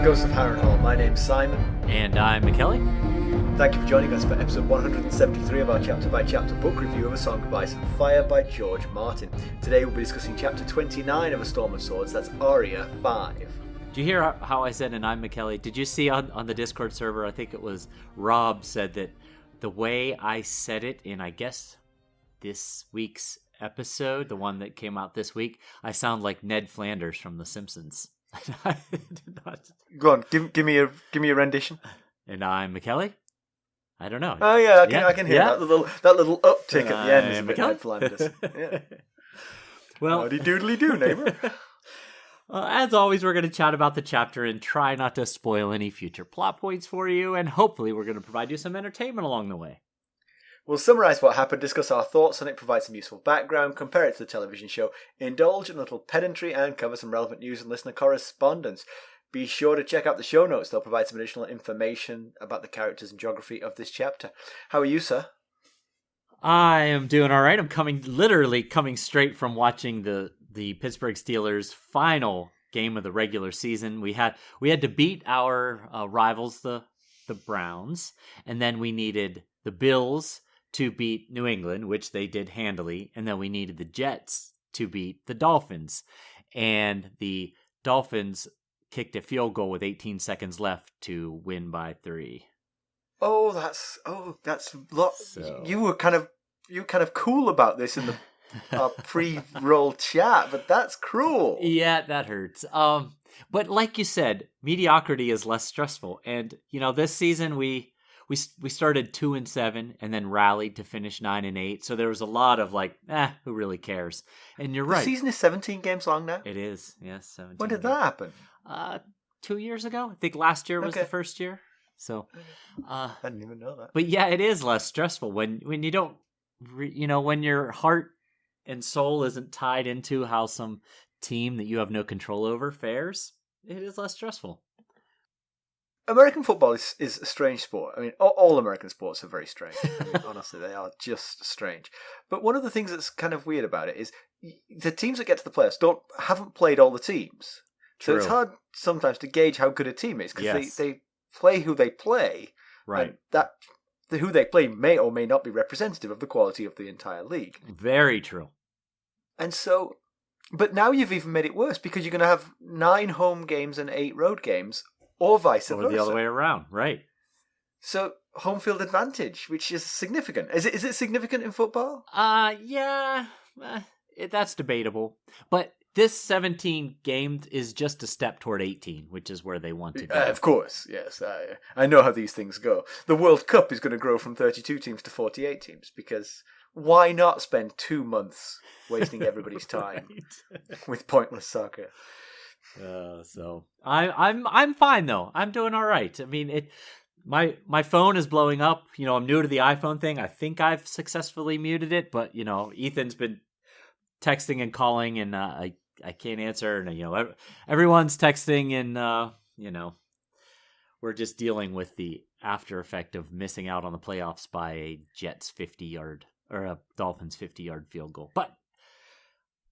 Ghosts of Harrenhal. My name's Simon. And I'm Mackelly. Thank you for joining us for episode 173 of our chapter-by-chapter book review of A Song of Ice and Fire by George Martin. Today we'll be discussing chapter 29 of A Storm of Swords, that's Arya 5. Did you hear how I said, and I'm Mackelly? Did you see on the Discord server, I think it was Rob said that the way I said it in, I guess, this week's episode, the one that came out this week, I sound like Ned Flanders from The Simpsons. I did not. Go on, give me a rendition. And I'm Mackelly. I don't know. Oh yeah, I can hear that little uptick at the end is a bit Ned Flanders. Yeah. Well, howdy doodly do, neighbor. As always, we're going to chat about the chapter and try not to spoil any future plot points for you, and hopefully we're going to provide you some entertainment along the way. We'll summarise what happened, discuss our thoughts on it, provide some useful background, compare it to the television show, indulge in a little pedantry, and cover some relevant news and listener correspondence. Be sure to check out the show notes. They'll provide some additional information about the characters and geography of this chapter. How are you, sir? I am doing all right. I'm literally coming straight from watching the Pittsburgh Steelers' final game of the regular season. We had to beat our rivals, the Browns, and then we needed the Bills to beat New England, which they did handily, and then we needed the Jets to beat the Dolphins. And the Dolphins kicked a field goal with 18 seconds left to win by 3. That's lot. So, you were kind of cool about this in our pre-roll chat, but that's cruel. Yeah, that hurts. But like you said, mediocrity is less stressful, and this season we started 2-7 and then rallied to finish 9-8. So there was a lot of who really cares? And you're right. The season is 17 games long now. It is, yes, 17. When did that happen? 2 years ago. I think last year was the first year. So I didn't even know that. But yeah, it is less stressful when you don't, when your heart and soul isn't tied into how some team that you have no control over fares. It is less stressful. American football is a strange sport. I mean, all American sports are very strange. I mean, honestly, they are just strange. But one of the things that's kind of weird about it is the teams that get to the playoffs haven't played all the teams. True. So it's hard sometimes to gauge how good a team is because they play who they play. Right. And who they play may or may not be representative of the quality of the entire league. Very true. And so, but now you've even made it worse because you're going to have 9 home games and 8 road games. Or vice versa. Or the other way around, right. So, home field advantage, which is significant. Is it significant in football? Yeah. That's debatable. But this 17 games is just a step toward 18, which is where they want to go. Of course, yes. I know how these things go. The World Cup is going to grow from 32 teams to 48 teams, because why not spend 2 months wasting everybody's time with pointless soccer? So I'm fine though. I'm doing all right. I mean, my phone is blowing up. I'm new to the iPhone thing. I think I've successfully muted it, but Ethan's been texting and calling, and I can't answer. And everyone's texting, and we're just dealing with the after effect of missing out on the playoffs by a Jets 50-yard or a Dolphins 50-yard field goal. But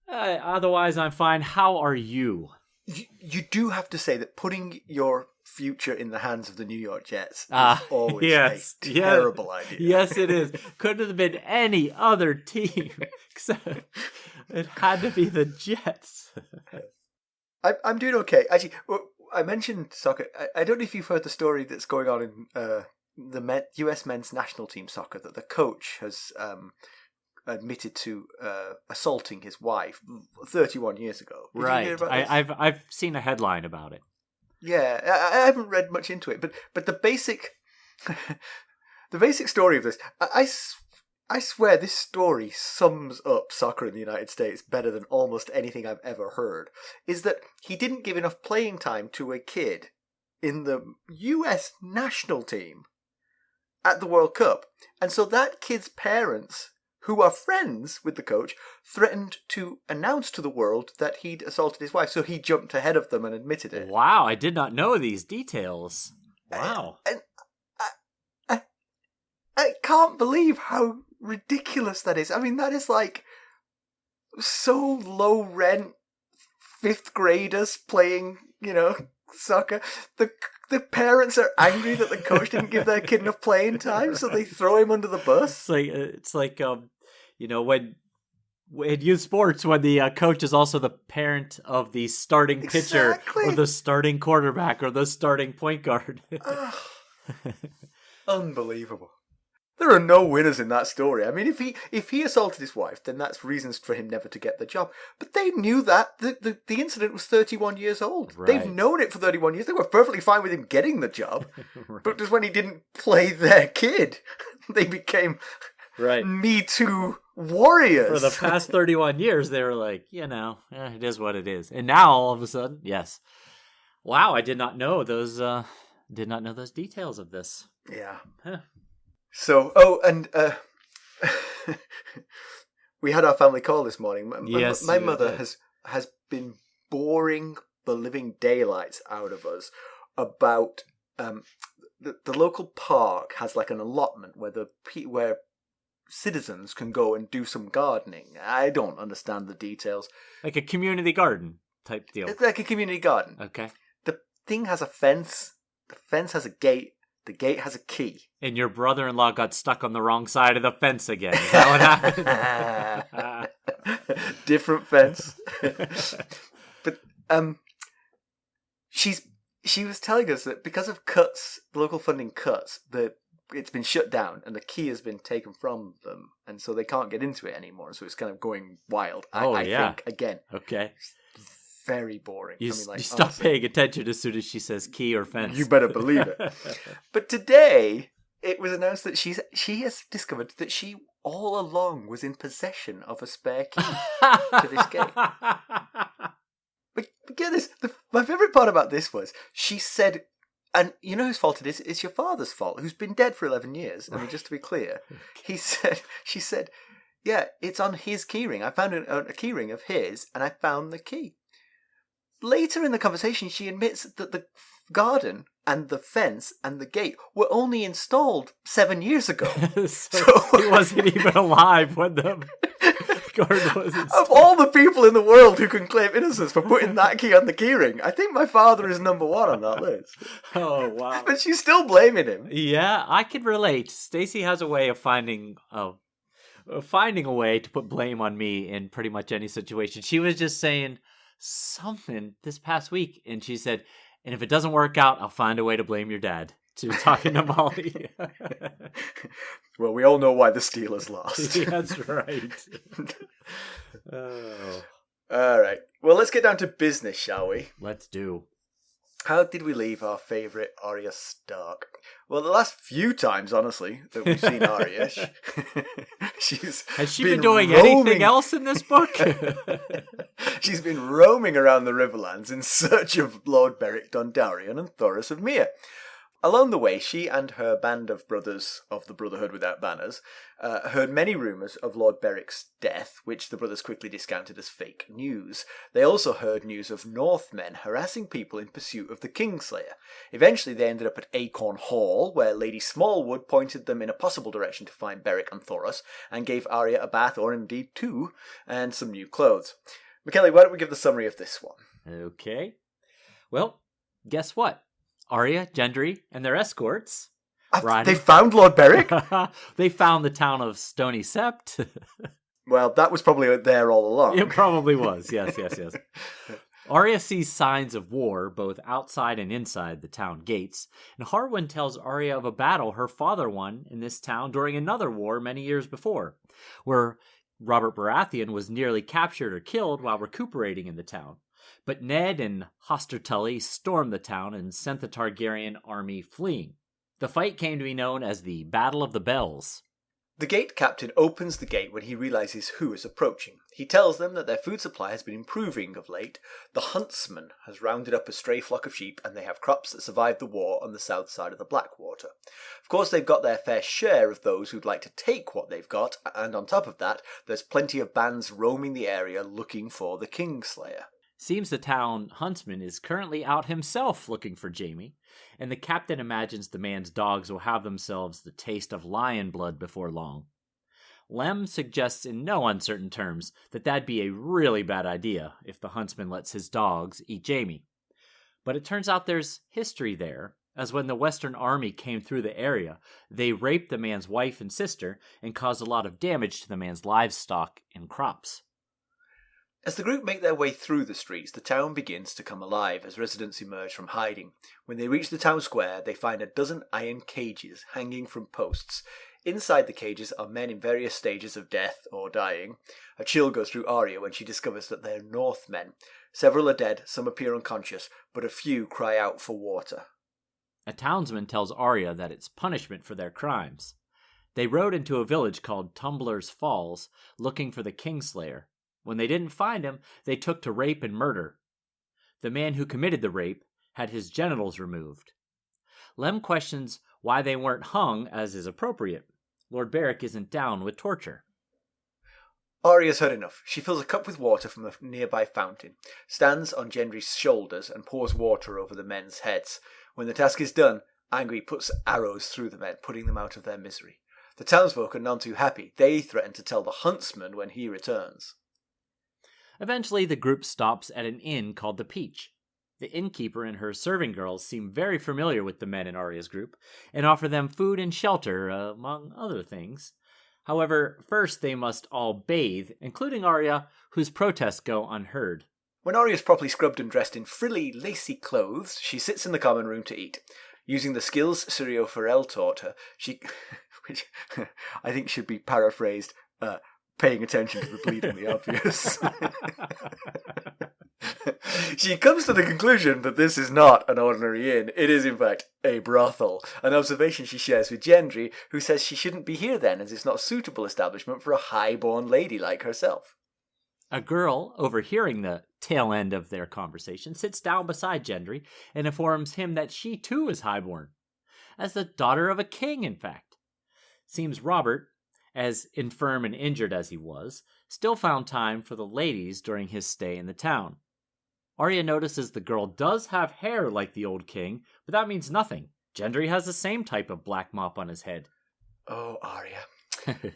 otherwise, I'm fine. How are you? You do have to say that putting your future in the hands of the New York Jets is always a terrible idea. Yes, it is. Couldn't have been any other team, except it had to be the Jets. I'm doing okay. Actually, I mentioned soccer. I don't know if you've heard the story that's going on in the US men's national team soccer, that the coach has admitted to assaulting his wife 31 years ago. Did right. You hear about this? I've seen a headline about it. Yeah, I haven't read much into it, but the basic story of this, I swear this story sums up soccer in the United States better than almost anything I've ever heard, is that he didn't give enough playing time to a kid in the US national team at the World Cup. And so that kid's parents, who are friends with the coach, threatened to announce to the world that he'd assaulted his wife, so he jumped ahead of them and admitted it. Wow, I did not know these details. Wow. And I can't believe how ridiculous that is. I mean, that is like so low rent 5th graders playing, soccer. The parents are angry that the coach didn't give their kid enough playing time, so they throw him under the bus. It's like when in youth sports, when the coach is also the parent of the starting pitcher or the starting quarterback or the starting point guard. Unbelievable. There are no winners in that story. I mean, if he assaulted his wife, then that's reasons for him never to get the job. But they knew that. The incident was 31 years old. Right. They've known it for 31 years. They were perfectly fine with him getting the job. Right. But just when he didn't play their kid, they became Me Too warriors. For the past 31 years, they were like, it is what it is. And now, all of a sudden, yes. Wow, I did not know those details of this. Yeah. Huh. So, we had our family call this morning. My mother has been boring the living daylights out of us about the local park has like an allotment where citizens can go and do some gardening. I don't understand the details. Like a community garden type deal. It's like a community garden. Okay. The thing has a fence. The fence has a gate. The gate has a key. And your brother-in-law got stuck on the wrong side of the fence again. Is that what happened? Different fence. But she was telling us that because of cuts, local funding cuts, it's been shut down and the key has been taken from them, and so they can't get into it anymore. So it's kind of going wild. I think again. Okay. Very boring. You stop paying attention as soon as she says key or fence. You better believe it. But today, it was announced that she has discovered that she all along was in possession of a spare key to this gate. But get this, my favourite part about this was, she said, and you know whose fault it is? It's your father's fault, who's been dead for 11 years. I mean, just to be clear. She said, yeah, it's on his keyring. I found a keyring of his, and I found the key. Later in the conversation, she admits that the garden and the fence and the gate were only installed 7 years ago. so he wasn't even alive when the garden was installed. Of all the people in the world who can claim innocence for putting that key on the keyring, I think my father is number one on that list. Oh, wow. But she's still blaming him. Yeah, I can relate. Stacey has a way of finding a way to put blame on me in pretty much any situation. She was just saying something this past week, and she said, and if it doesn't work out, I'll find a way to blame your dad. She was talking to Molly. Well, we all know why the Steelers lost. That's right. Oh. All right. Well, let's get down to business, shall we? Let's do. How did we leave our favourite Arya Stark? Well, the last few times, honestly, that we've seen Arya, has she been doing anything else in this book? She's been roaming around the Riverlands in search of Lord Beric, Dondarion, and Thoros of Myr. Along the way, she and her band of brothers of the Brotherhood Without Banners heard many rumours of Lord Beric's death, which the brothers quickly discounted as fake news. They also heard news of northmen harassing people in pursuit of the Kingslayer. Eventually, they ended up at Acorn Hall, where Lady Smallwood pointed them in a possible direction to find Beric and Thoros, and gave Arya a bath, or indeed two, and some new clothes. Mackelly, why don't we give the summary of this one? Okay. Well, guess what? Arya, Gendry, and their escorts. They found Lord Beric? They found the town of Stoney Sept. Well, that was probably there all along. It probably was, yes. Arya sees signs of war, both outside and inside the town gates, and Harwin tells Arya of a battle her father won in this town during another war many years before, where Robert Baratheon was nearly captured or killed while recuperating in the town. But Ned and Hoster Tully stormed the town and sent the Targaryen army fleeing. The fight came to be known as the Battle of the Bells. The gate captain opens the gate when he realizes who is approaching. He tells them that their food supply has been improving of late. The Huntsman has rounded up a stray flock of sheep, and they have crops that survived the war on the south side of the Blackwater. Of course, they've got their fair share of those who'd like to take what they've got, and on top of that, there's plenty of bands roaming the area looking for the Kingslayer. Seems the town huntsman is currently out himself looking for Jaime, and the captain imagines the man's dogs will have themselves the taste of lion blood before long. Lem suggests in no uncertain terms that that'd be a really bad idea if the huntsman lets his dogs eat Jaime. But it turns out there's history there, as when the Western Army came through the area, they raped the man's wife and sister and caused a lot of damage to the man's livestock and crops. As the group make their way through the streets, the town begins to come alive as residents emerge from hiding. When they reach the town square, they find a dozen iron cages hanging from posts. Inside the cages are men in various stages of death or dying. A chill goes through Arya when she discovers that they're northmen. Several are dead, some appear unconscious, but a few cry out for water. A townsman tells Arya that it's punishment for their crimes. They rode into a village called Tumbler's Falls, looking for the Kingslayer. When they didn't find him, they took to rape and murder. The man who committed the rape had his genitals removed. Lem questions why they weren't hung, as is appropriate. Lord Beric isn't down with torture. Arya's had enough. She fills a cup with water from a nearby fountain, stands on Gendry's shoulders and pours water over the men's heads. When the task is done, Anguy puts arrows through the men, putting them out of their misery. The townsfolk are none too happy. They threaten to tell the huntsman when he returns. Eventually, the group stops at an inn called the Peach. The innkeeper and her serving girls seem very familiar with the men in Arya's group and offer them food and shelter, among other things. However, first they must all bathe, including Arya, whose protests go unheard. When Arya is properly scrubbed and dressed in frilly, lacy clothes, she sits in the common room to eat. Using the skills Syrio Farrell taught her, which I think should be paraphrased, paying attention to the bleedingly obvious. She comes to the conclusion that this is not an ordinary inn. It is, in fact, a brothel. An observation she shares with Gendry, who says she shouldn't be here then, as it's not a suitable establishment for a high-born lady like herself. A girl, overhearing the tail end of their conversation, sits down beside Gendry and informs him that she too is highborn. As the daughter of a king, in fact. Seems Robert, as infirm and injured as he was, still found time for the ladies during his stay in the town. Arya notices the girl does have hair like the old king, but that means nothing. Gendry has the same type of black mop on his head. Oh, Arya.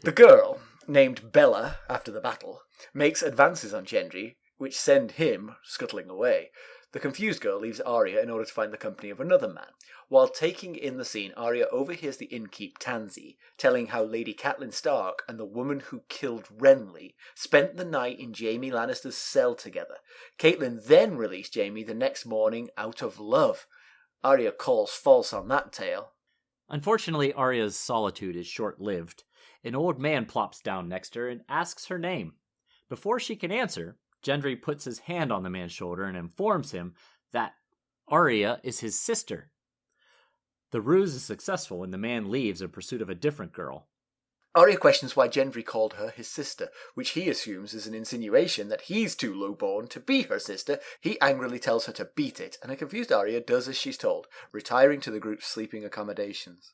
The girl, named Bella after the battle, makes advances on Gendry, which send him scuttling away. The confused girl leaves Arya in order to find the company of another man. While taking in the scene, Arya overhears the innkeep Tansy telling how Lady Catelyn Stark and the woman who killed Renly spent the night in Jaime Lannister's cell together. Catelyn then released Jaime the next morning out of love. Arya calls false on that tale. Unfortunately, Arya's solitude is short-lived. An old man plops down next to her and asks her name. Before she can answer, Gendry puts his hand on the man's shoulder and informs him that Arya is his sister. The ruse is successful and the man leaves in pursuit of a different girl. Arya questions why Gendry called her his sister, which he assumes is an insinuation that he's too low-born to be her sister. He angrily tells her to beat it, and a confused Arya does as she's told, retiring to the group's sleeping accommodations.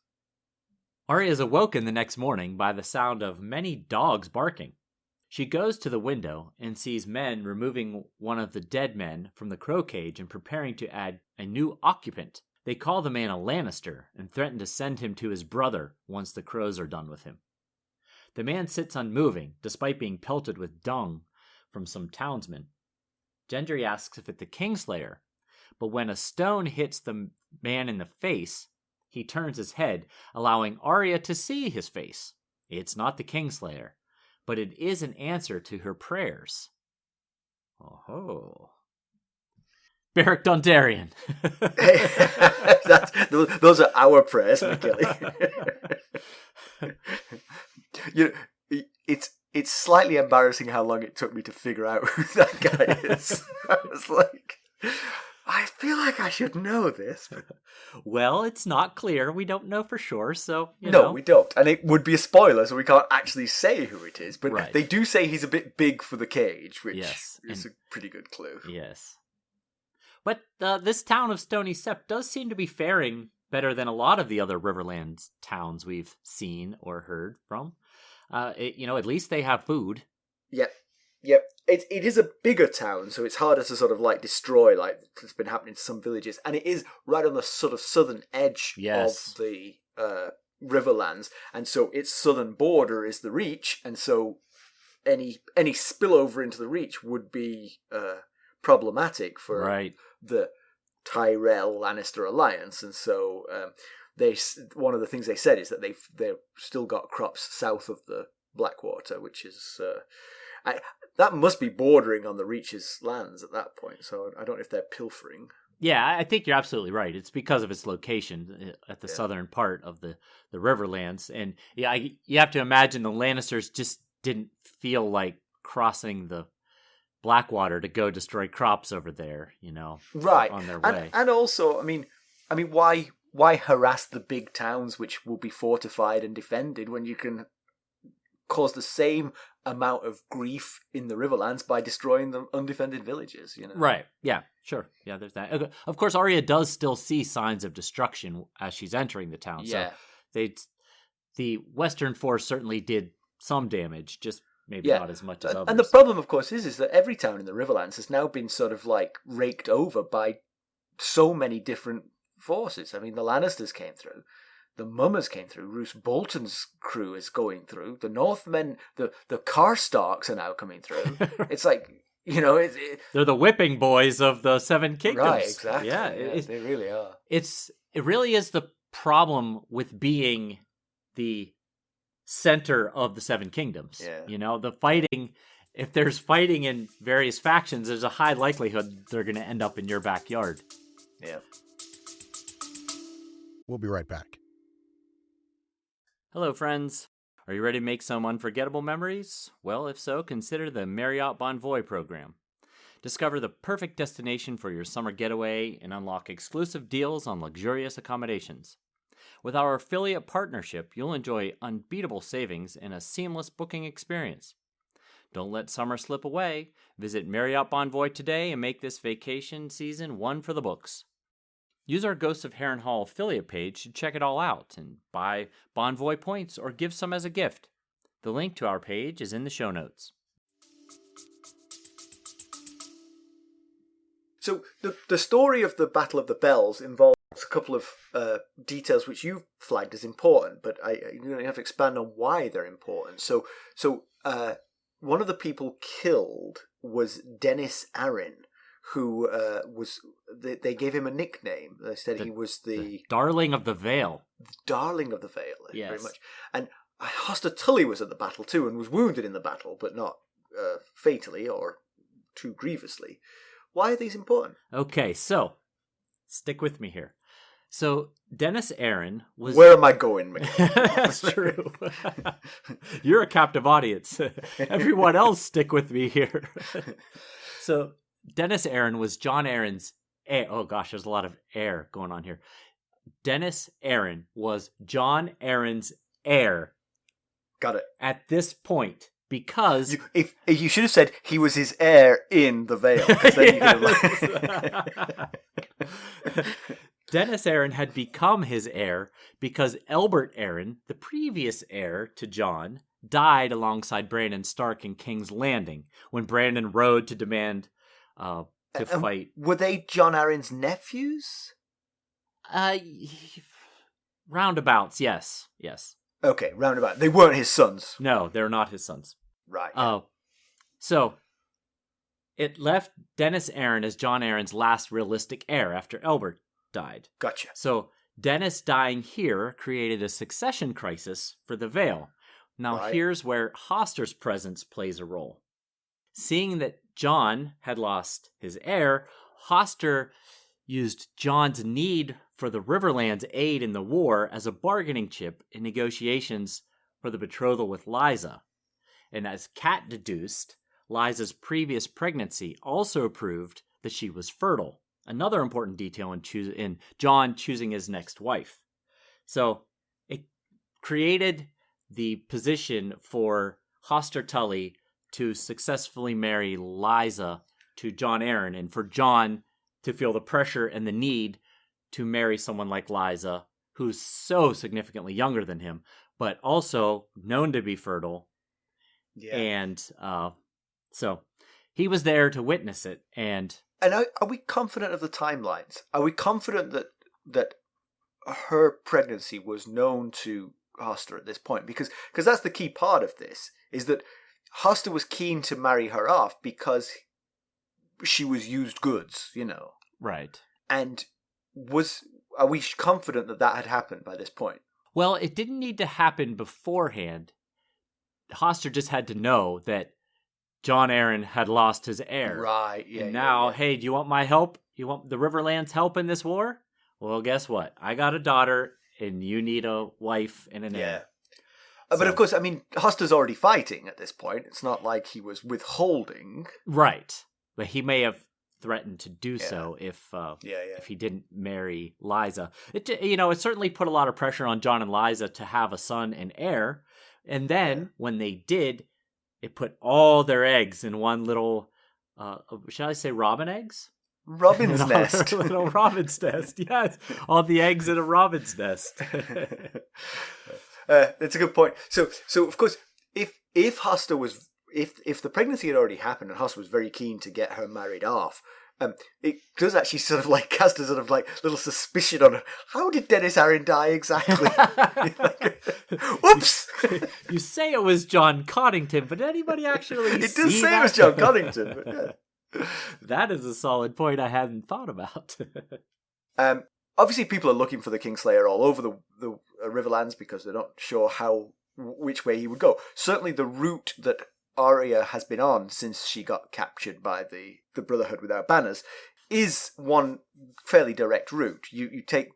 Arya is awoken the next morning by the sound of many dogs barking. She goes to the window and sees men removing one of the dead men from the crow cage and preparing to add a new occupant. They call the man a Lannister and threaten to send him to his brother once the crows are done with him. The man sits unmoving, despite being pelted with dung from some townsmen. Gendry asks if it's the Kingslayer, but when a stone hits the man in the face, he turns his head, allowing Arya to see his face. It's not the Kingslayer, but it is an answer to her prayers. Oh. Beric Dondarion. Those are our prayers, Mackelly. It's slightly embarrassing how long it took me to figure out who that guy is. I was like, I feel like I should know this. But... Well, it's not clear. We don't know for sure, so, No, we don't. And it would be a spoiler, so we can't actually say who it is. But right. They do say he's a bit big for the cage, which is a pretty good clue. Yes. But this town of Stoney Sept does seem to be faring better than a lot of the other Riverlands towns we've seen or heard from. At least they have food. Yep. It is a bigger town, so it's harder to sort of like destroy, like it's been happening to some villages, and it is right on the sort of southern edge of the Riverlands, and so its southern border is the Reach, and so any spillover into the Reach would be problematic for the Tyrell Lannister alliance, and so one of the things they said is that they've still got crops south of the Blackwater, which is that must be bordering on the Reach's lands at that point. So I don't know if they're pilfering. Yeah, I think you're absolutely right. It's because of its location at the southern part of the Riverlands. And yeah, you have to imagine the Lannisters just didn't feel like crossing the Blackwater to go destroy crops over there, right, on their way. And also, I mean, why harass the big towns which will be fortified and defended when you can cause the same amount of grief in the Riverlands by destroying the undefended villages, Right. Yeah, sure. Yeah, there's that. Of course, Arya does still see signs of destruction as she's entering the town. Yeah. So the Western force certainly did some damage, just maybe not as much as others. And the problem, of course, is that every town in the Riverlands has now been sort of like raked over by so many different forces. I mean, the Lannisters came through. The Mummers came through. Roose Bolton's crew is going through. The Northmen, the Karstarks are now coming through. It's like, they're the whipping boys of the Seven Kingdoms. Right, exactly. Yeah, they really are. It really is the problem with being the center of the Seven Kingdoms. Yeah. The fighting, if there's fighting in various factions, there's a high likelihood they're going to end up in your backyard. Yeah. We'll be right back. Hello, friends. Are you ready to make some unforgettable memories? Well, if so, consider the Marriott Bonvoy program. Discover the perfect destination for your summer getaway and unlock exclusive deals on luxurious accommodations. With our affiliate partnership, you'll enjoy unbeatable savings and a seamless booking experience. Don't let summer slip away. Visit Marriott Bonvoy today and make this vacation season one for the books. Use our Ghosts of Harrenhal affiliate page to check it all out and buy Bonvoy points or give some as a gift. The link to our page is in the show notes. So the story of the Battle of the Bells involves a couple of details which you've flagged as important, but you have to expand on why they're important. So one of the people killed was Dennis Arryn, who they gave him a nickname. They said he was the Darling of the Vale. The Darling of the Vale, yes. Very much. And Hoster Tully was at the battle too, and was wounded in the battle, but not fatally or too grievously. Why are these important? Okay, so stick with me here. So Dennis Arryn was... Where am I going, Mackelly? That's true. You're a captive audience. Everyone else stick with me here. So Dennis Arryn was Jon Arryn's heir. Oh gosh, there's a lot of air going on here. Dennis Arryn was Jon Arryn's heir. Got it. At this point, because... If you should have said he was his heir in the Vale. Then Dennis Arryn had become his heir because Elbert Arryn, the previous heir to Jon, died alongside Brandon Stark in King's Landing when Brandon rode to demand to fight. Were they Jon Arryn's nephews? Roundabouts, yes. Okay, roundabout. They weren't his sons. No, they're not his sons. Right. So it left Dennis Arryn as Jon Arryn's last realistic heir after Elbert died. Gotcha. So Dennis dying here created a succession crisis for the Vale. Now here's where Hoster's presence plays a role. Seeing that Jon had lost his heir, Hoster used Jon's need for the Riverlands' aid in the war as a bargaining chip in negotiations for the betrothal with Lysa. And as Kat deduced, Lysa's previous pregnancy also proved that she was fertile. Another important detail in Jon choosing his next wife. So it created the position for Hoster Tully to successfully marry Lysa to Jon Arryn, and for Jon to feel the pressure and the need to marry someone like Lysa, who's so significantly younger than him, but also known to be fertile. Yeah. And so he was there to witness it. And are we confident of the timelines? Are we confident that her pregnancy was known to Hoster at this point? Because that's the key part of this, is that Hoster was keen to marry her off because she was used goods, Right. And are we confident that that had happened by this point? Well, it didn't need to happen beforehand. Hoster just had to know that Jon Arryn had lost his heir. Right, yeah. And now, hey, do you want my help? You want the Riverlands' help in this war? Well, guess what? I got a daughter, and you need a wife and an heir. But of course, I mean, Hoster's already fighting at this point. It's not like he was withholding. Right. But he may have threatened to do so if he didn't marry Lysa. It certainly put a lot of pressure on Jon and Lysa to have a son and heir. And then when they did, it put all their eggs in one little, shall I say robin eggs? Robin's nest. Little robin's nest, yes. All the eggs in a robin's nest. That's a good point. So of course, if Hoster was, if the pregnancy had already happened and Hoster was very keen to get her married off, it does actually sort of like cast a sort of like little suspicion on her. How did Dennis Arryn die exactly? Whoops! You say it was John Connington, but did anybody actually it does say it was John Connington. But that is a solid point I hadn't thought about. Obviously, people are looking for the Kingslayer all over the Riverlands because they're not sure which way he would go. Certainly, the route that Arya has been on since she got captured by the Brotherhood Without Banners is one fairly direct route. You take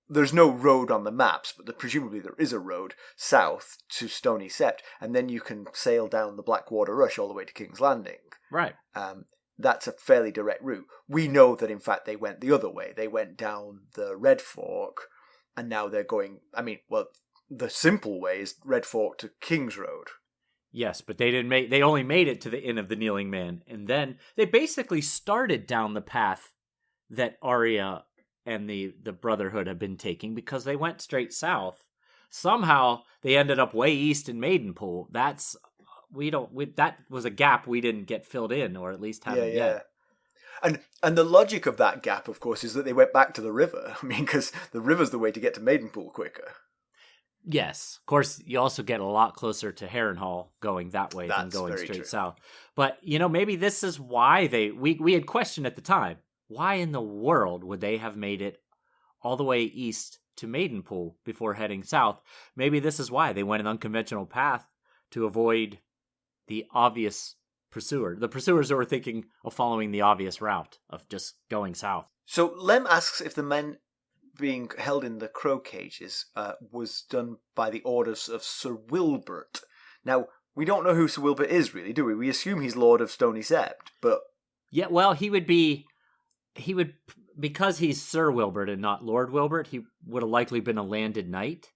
there's no road on the maps, but presumably there is a road south to Stoney Sept, and then you can sail down the Blackwater Rush all the way to King's Landing. Right. That's a fairly direct route. We know that, in fact, they went the other way. They went down the Red Fork, and now they're going... I mean, well, the simple way is Red Fork to King's Road. Yes, but they only made it to the Inn of the Kneeling Man, and then they basically started down the path that Arya and the Brotherhood have been taking because they went straight south. Somehow they ended up way east in Maidenpool. That was a gap we didn't get filled in, or at least haven't yet. And the logic of that gap, of course, is that they went back to the river. I mean, because the river's the way to get to Maidenpool quicker. Yes. Of course, you also get a lot closer to Harrenhal going that way than going straight south. But, maybe this is why we had questioned at the time, why in the world would they have made it all the way east to Maidenpool before heading south? Maybe this is why they went an unconventional path to avoid the obvious pursuer. The pursuers who were thinking of following the obvious route of just going south. So Lem asks if the men being held in the crow cages was done by the orders of Sir Wilbert. Now, we don't know who Sir Wilbert is, really, do we? We assume he's Lord of Stoney Sept, but... Yeah, well, because he's Sir Wilbert and not Lord Wilbert, he would have likely been a landed knight.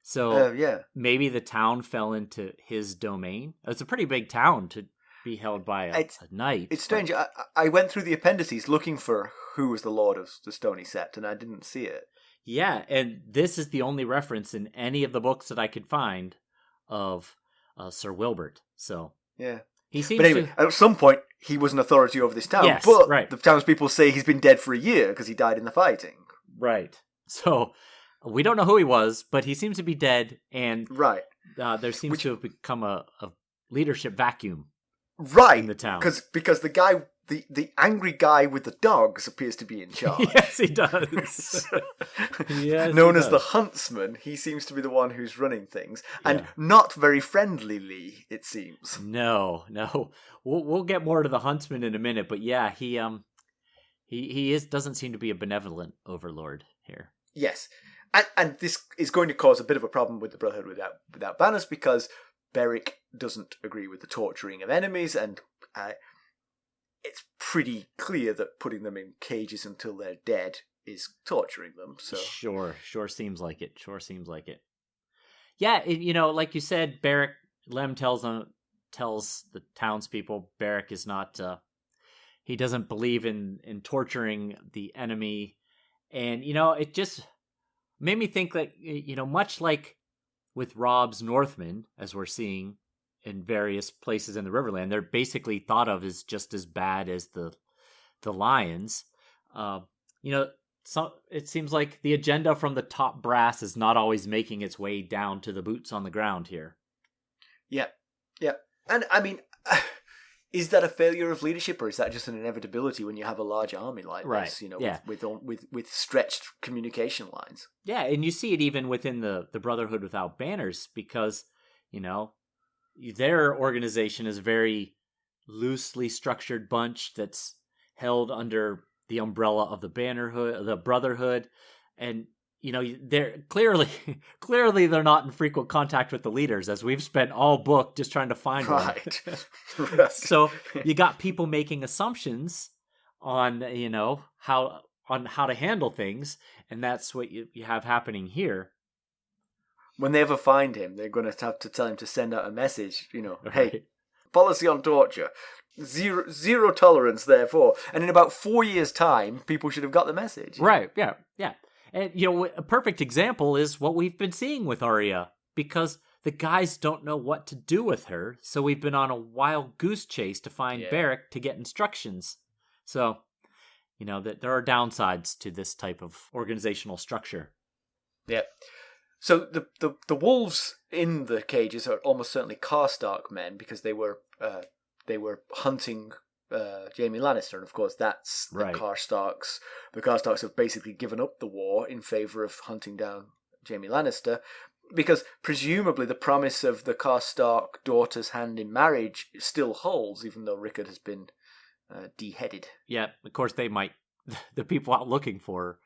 So maybe the town fell into his domain. It's a pretty big town to be held by a knight. It's strange. I went through the appendices looking for who was the Lord of the Stoney Sept, and I didn't see it. Yeah, and this is the only reference in any of the books that I could find of Sir Wilbert. So yeah, he seems. But anyway, at some point he was an authority over this town. Yes, but right. The townspeople say he's been dead for a year because he died in the fighting. Right. So we don't know who he was, but he seems to be dead, and there seems to have become a leadership vacuum. Right, in the town. Because the guy, the angry guy with the dogs appears to be in charge. Yes, he does. Known as the Huntsman, he seems to be the one who's running things, and not very friendlyly, it seems. No. We'll get more to the Huntsman in a minute, but yeah, he doesn't seem to be a benevolent overlord here. Yes, and this is going to cause a bit of a problem with the Brotherhood Without Banners because Beric doesn't agree with the torturing of enemies, and it's pretty clear that putting them in cages until they're dead is torturing them. So sure seems like it. Yeah, like you said, Beric, Lem tells the townspeople Beric is not. He doesn't believe in torturing the enemy, and it just made me think that much like with Robb's Northmen, as we're seeing in various places in the Riverland, they're basically thought of as just as bad as the Lions. So it seems like the agenda from the top brass is not always making its way down to the boots on the ground here. Yeah. And I mean, Is that a failure of leadership, or is that just an inevitability when you have a large army like this? With stretched communication lines. Yeah, and you see it even within the Brotherhood Without Banners, because their organization is a very loosely structured bunch that's held under the umbrella of the Brotherhood, and they're clearly they're not in frequent contact with the leaders, as we've spent all book just trying to find one. Right. So you got people making assumptions on how to handle things, and that's what you have happening here. When they ever find him, they're going to have to tell him to send out a message. Right. Hey, policy on torture. Zero tolerance, therefore. And in about 4 years' time, people should have got the message. Right, yeah. And, a perfect example is what we've been seeing with Arya, because the guys don't know what to do with her, so we've been on a wild goose chase to find Beric to get instructions. So, that there are downsides to this type of organizational structure. Yeah. So the wolves in the cages are almost certainly Karstark men, because they were hunting Jaime Lannister, and of course that's the right. Karstarks. The Karstarks have basically given up the war in favour of hunting down Jaime Lannister, because presumably the promise of the Karstark daughter's hand in marriage still holds, even though Rickard has been deheaded. Yeah, of course the people out looking for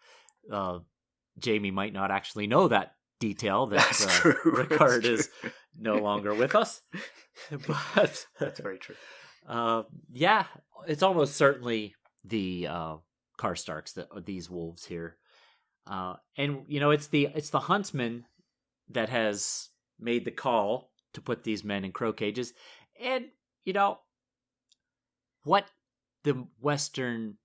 Jaime might not actually know that detail, that Rickard is no longer with us. But that's very true. Yeah, it's almost certainly the Karstarks, these wolves here, and it's the huntsman that has made the call to put these men in crow cages, and what the Western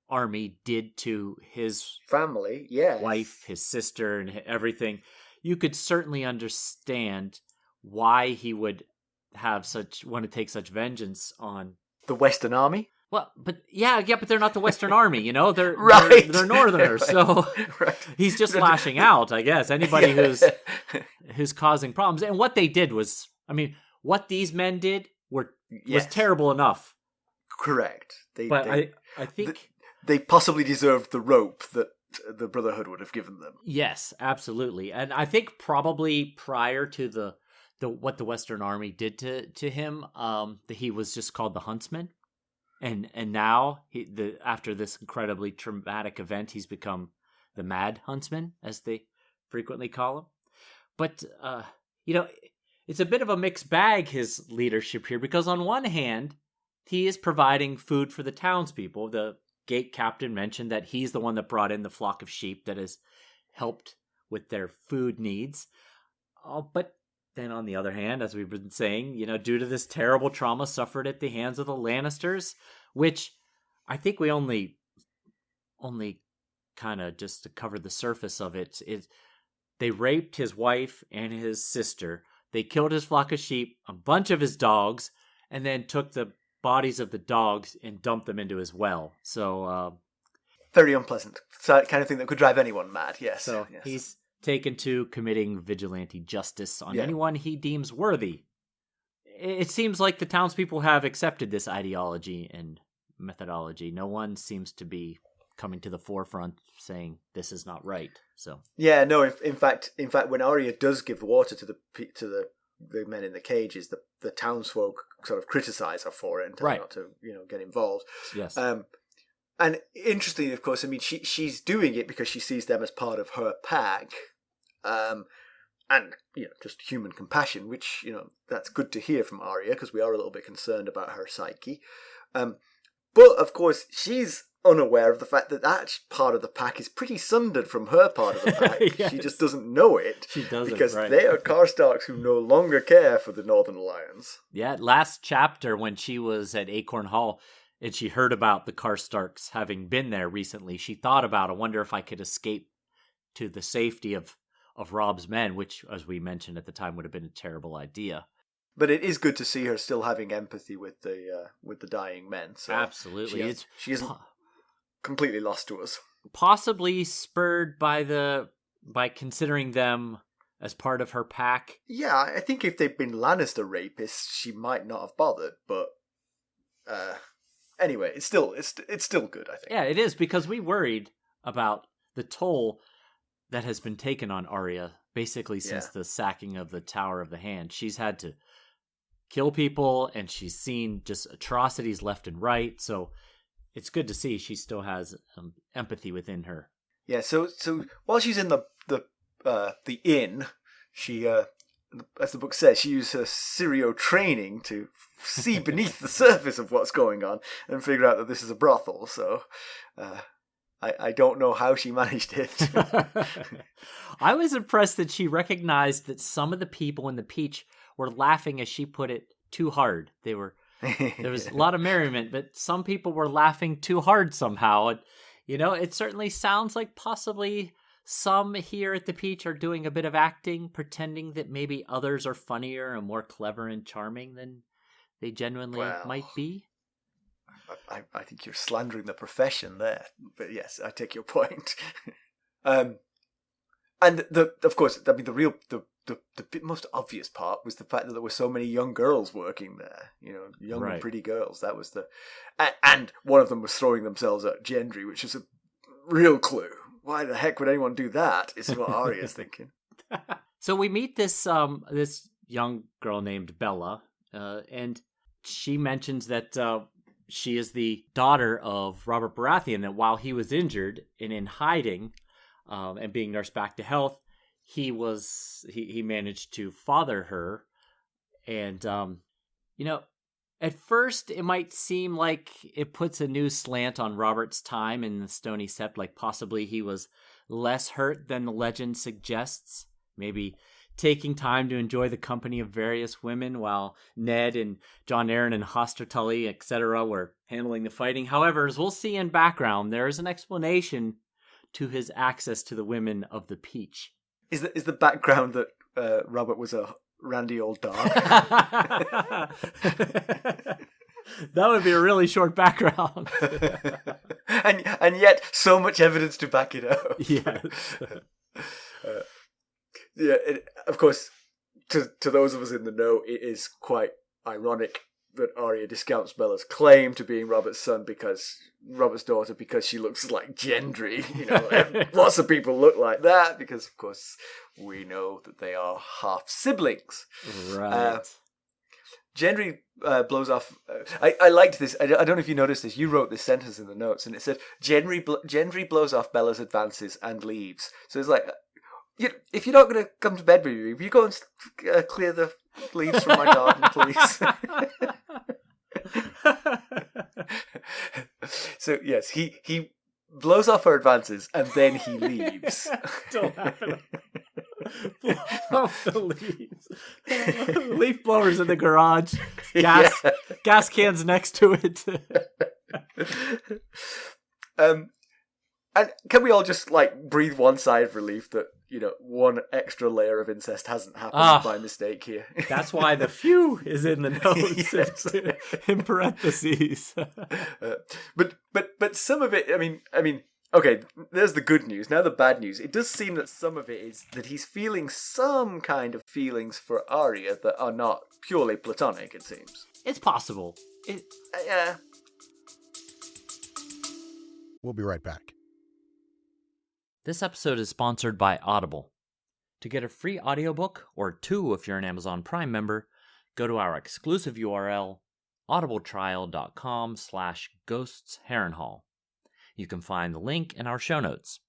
army did to his family, wife, his sister, and everything, you could certainly understand why he would want to take such vengeance on the Western army. Well, but but they're not the Western army, they're right. They're Northerners, so he's just lashing out, I guess. Anybody who's causing problems, and what they did was, what these men did was terrible enough. Correct. I think they possibly deserved the rope that the Brotherhood would have given them. Yes, absolutely, and I think probably prior to what the Western Army did to him, he was just called the Huntsman, and now after this incredibly traumatic event, he's become the Mad Huntsman, as they frequently call him. But it's a bit of a mixed bag, his leadership here, because on one hand, he is providing food for the townspeople. The gate captain mentioned that he's the one that brought in the flock of sheep that has helped with their food needs. But then on the other hand, as we've been saying, due to this terrible trauma suffered at the hands of the Lannisters, which I think we only kind of just to cover the surface of it, is they raped his wife and his sister. They killed his flock of sheep, a bunch of his dogs, and then took the bodies of the dogs and dumped them into his well. So very unpleasant. So that kind of thing that could drive anyone mad. Yes. So yes. He's taken to committing vigilante justice on anyone he deems worthy. It seems like the townspeople have accepted this ideology and methodology. No one seems to be coming to the forefront saying this is not right. So in fact, when Arya does give water to the men in the cages, the townsfolk sort of criticize her for it and tell her not to get involved. Yes. And interestingly, of course, she's doing it because she sees them as part of her pack, and just human compassion, which that's good to hear from Arya, because we are a little bit concerned about her psyche. But of course, she's unaware of the fact that part of the pack is pretty sundered from her part of the pack. Yes. She just doesn't know it. She doesn't, because right. they are Karstarks who no longer care for the Northern Alliance. Yeah, last chapter when she was at Acorn Hall and she heard about the Karstarks having been there recently, she thought about, I wonder if I could escape to the safety of Robb's men, which, as we mentioned at the time, would have been a terrible idea. But it is good to see her still having empathy with the dying men. So absolutely, she isn't completely lost to us. Possibly spurred by considering them as part of her pack. Yeah, I think if they'd been Lannister rapists, she might not have bothered. But Anyway, it's still good, I think. Yeah, it is, because we worried about the toll that has been taken on Arya basically since the sacking of the Tower of the Hand. She's had to kill people, and she's seen just atrocities left and right. So it's good to see she still has empathy within her. Yeah. So while she's in the inn, she, as the book says, she used her Syrio training to see beneath the surface of what's going on and figure out that this is a brothel. So I don't know how she managed it. I was impressed that she recognized that some of the people in the Peach were laughing, as she put it, too hard. There was a lot of merriment, but some people were laughing too hard somehow. And, it certainly sounds like possibly some here at the Peach are doing a bit of acting, pretending that maybe others are funnier and more clever and charming than they genuinely might be. I think you're slandering the profession there, but yes, I take your point. And of course, I mean, the most obvious part was the fact that there were so many young girls working there. Young and pretty girls. That was and one of them was throwing themselves at Gendry, which is a real clue. Why the heck would anyone do that? Is what Arya's thinking. So we meet this young girl named Bella, and she mentions that she is the daughter of Robert Baratheon, that while he was injured and in hiding and being nursed back to health, he managed to father her. And, at first it might seem like it puts a new slant on Robert's time in the Stoney Sept, like possibly he was less hurt than the legend suggests, maybe taking time to enjoy the company of various women while Ned and Jon Arryn and Hoster Tully, etc. were handling the fighting. However, as we'll see in background, there is an explanation to his access to the women of the Peach. Is the background that Robert was a randy old dog? That would be a really short background. and yet so much evidence to back it up. Yes. Of course, to those of us in the know, it is quite ironic that Arya discounts Bella's claim to being Robert's daughter because she looks like Gendry. Lots of people look like that because, of course, we know that they are half siblings. Right. Gendry blows off. I liked this. I don't know if you noticed this. You wrote this sentence in the notes, and it said Gendry blows off Bella's advances and leaves. So it's like, if you're not going to come to bed with me, will you go and clear the leaves from my garden, please? So yes, he blows off her advances and then he leaves. Don't happen. Blow off the leaves. Leaf blowers in the garage. Gas cans next to it. And can we all just breathe one sigh of relief that one extra layer of incest hasn't happened by mistake here? That's why the "few" is in the notes. Yes. In parentheses. But some of it, I mean, okay, there's the good news. Now the bad news. It does seem that some of it is that he's feeling some kind of feelings for Arya that are not purely platonic, it seems. It's possible. Yeah. We'll be right back. This episode is sponsored by Audible. To get a free audiobook, or 2 if you're an Amazon Prime member, go to our exclusive URL, audibletrial.com/ghostsharrenhal. You can find the link in our show notes.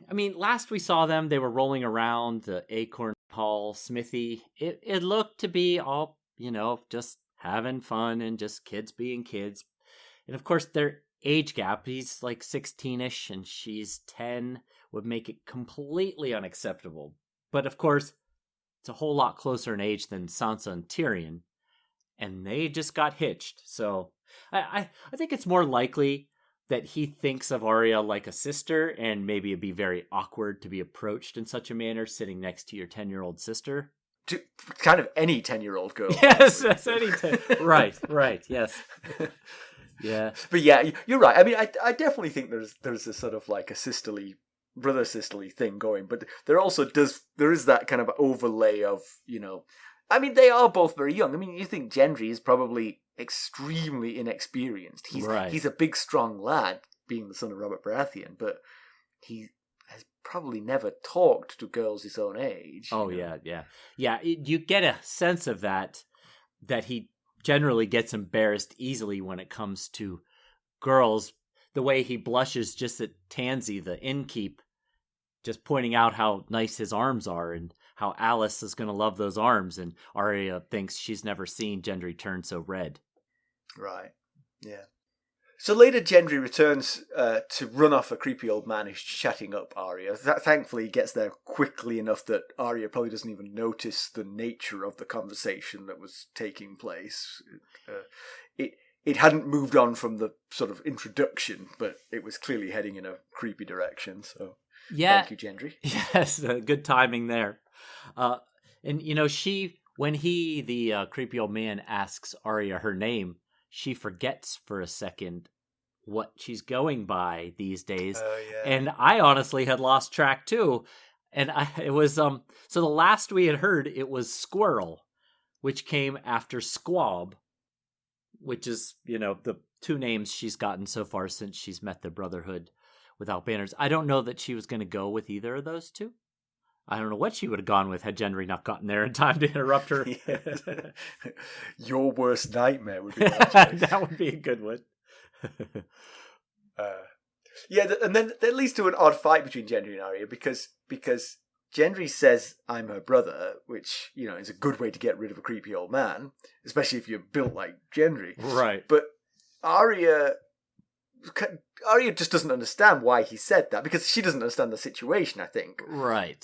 I mean, last we saw them, they were rolling around the Acorn Hall smithy. It looked to be all, just having fun and just kids being kids. And of course, their age gap, he's like 16-ish and she's 10, would make it completely unacceptable. But of course, it's a whole lot closer in age than Sansa and Tyrion. And they just got hitched. So I think it's more likely that he thinks of Arya like a sister, and maybe it'd be very awkward to be approached in such a manner sitting next to your 10-year-old sister. To kind of any 10-year-old girl. Yes, any 10. Right, yes. Yeah. But yeah, you're right. I mean, I definitely think there's a sort of like a brother sisterly thing going, but there is that kind of overlay of, I mean, they are both very young. I mean, you think Gendry is probably extremely inexperienced. He's a big, strong lad, being the son of Robert Baratheon, but he has probably never talked to girls his own age. Oh, yeah. You get a sense of that he generally gets embarrassed easily when it comes to girls. The way he blushes just at Tansy, the innkeep, just pointing out how nice his arms are and how Alice is going to love those arms, and Arya thinks she's never seen Gendry turn so red. Right, yeah. So later Gendry returns to run off a creepy old man who's chatting up Arya. Thankfully he gets there quickly enough that Arya probably doesn't even notice the nature of the conversation that was taking place. It hadn't moved on from the sort of introduction, but it was clearly heading in a creepy direction, so thank you, Gendry. Yes, good timing there. And, when the creepy old man asks Arya her name, she forgets for a second what she's going by these days. Oh, yeah. And I honestly had lost track too. And it was, so the last we had heard, it was Squirrel, which came after Squab, which is, the two names she's gotten so far since she's met the Brotherhood Without Banners. I don't know that she was going to go with either of those two. I don't know what she would have gone with had Gendry not gotten there in time to interrupt her. Your worst nightmare would be that. That would be a good one. And then that leads to an odd fight between Gendry and Arya because Gendry says, "I'm her brother," which, is a good way to get rid of a creepy old man, especially if you're built like Gendry. Right. But Arya just doesn't understand why he said that, because she doesn't understand the situation, I think. Right.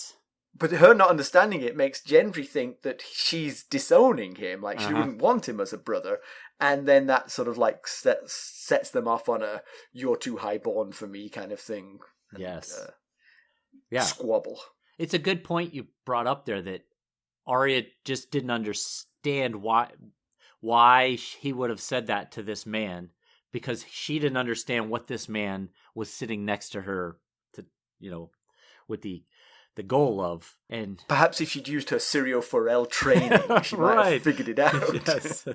But her not understanding it makes Gendry think that she's disowning him, like she wouldn't want him as a brother, and then that sort of like sets them off on a "you're too highborn for me" kind of thing. And, yes. Squabble. It's a good point you brought up there that Arya just didn't understand why he would have said that to this man, because she didn't understand what this man was sitting next to her to, with the goal of. And perhaps if she'd used her Syrio Forel training, she might have figured it out. Yes.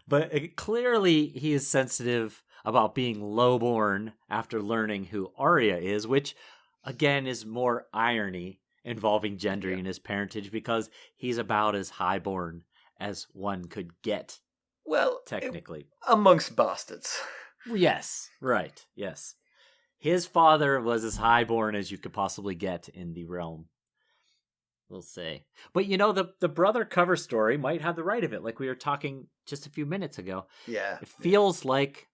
But clearly he is sensitive about being lowborn after learning who Arya is, which again is more irony involving Gendry and his parentage, because he's about as highborn as one could get. Well, technically. Amongst bastards. Yes, right, yes. His father was as highborn as you could possibly get in the realm. We'll say. But the brother cover story might have the right of it, like we were talking just a few minutes ago. Yeah. It feels like